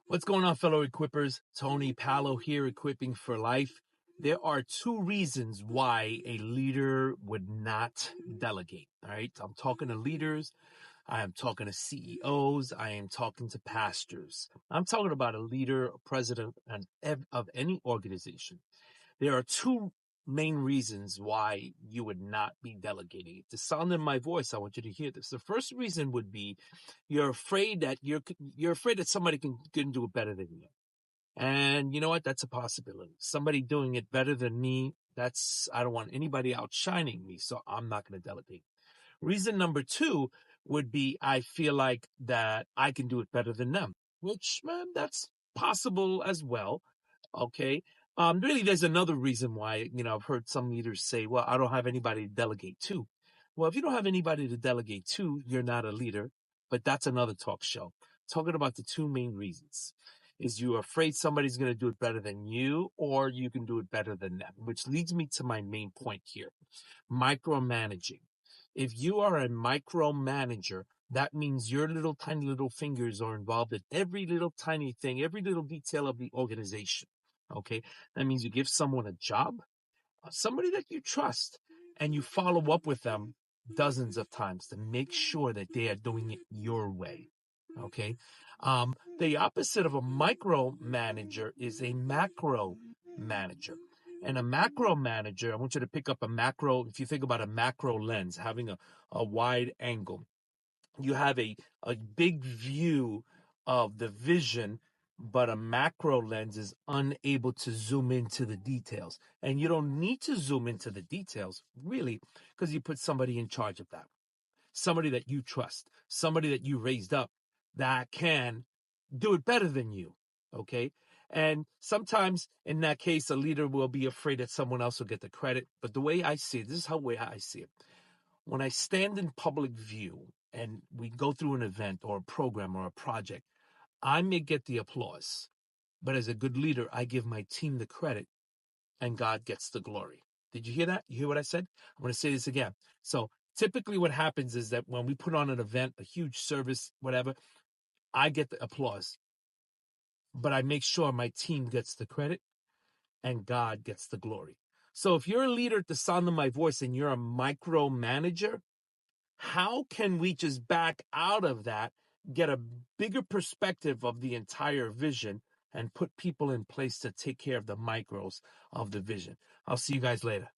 What's going on, fellow equippers? Tony Palo here, Equipping for Life. There are two reasons why a leader would not delegate. All right. I'm talking to leaders. I am talking to CEOs. I am talking to pastors. I'm talking about a leader, a president of any organization. There are two main reasons why you would not be delegating. The sound in my voice, I want you to hear this. The first reason would be you're afraid that you're afraid that somebody can do it better than you. And you know what? That's a possibility. Somebody doing it better than me, I don't want anybody outshining me, so I'm not going to delegate. Reason number two would be I feel like that I can do it better than them, which, man, that's possible as well. Okay. Really, there's another reason why, I've heard some leaders say, well, I don't have anybody to delegate to. Well, if you don't have anybody to delegate to, you're not a leader, but that's another talk show. Talking about the two main reasons is you're afraid somebody's going to do it better than you, or you can do it better than them, which leads me to my main point here. Micromanaging. If you are a micromanager, that means your little tiny little fingers are involved in every little tiny thing, every little detail of the organization. Okay. That means you give someone a job, somebody that you trust, and you follow up with them dozens of times to make sure that they are doing it your way. Okay. The opposite of a micromanager is a macro manager. And a macro manager, I want you to pick up a macro. If you think about a macro lens, having a wide angle, you have a big view of the vision, but a macro lens is unable to zoom into the details. And you don't need to zoom into the details, really, because you put somebody in charge of that. Somebody that you trust, somebody that you raised up that can do it better than you. Okay. And sometimes in that case, a leader will be afraid that someone else will get the credit. But the way I see it, this is how way I see it. When I stand in public view and we go through an event or a program or a project, I may get the applause. But as a good leader, I give my team the credit and God gets the glory. Did you hear that? You hear what I said? I'm going to say this again. So typically what happens is that when we put on an event, a huge service, whatever, I get the applause. But I make sure my team gets the credit and God gets the glory. So if you're a leader at the sound of my voice and you're a micromanager, how can we just back out of that, get a bigger perspective of the entire vision, and put people in place to take care of the micros of the vision? I'll see you guys later.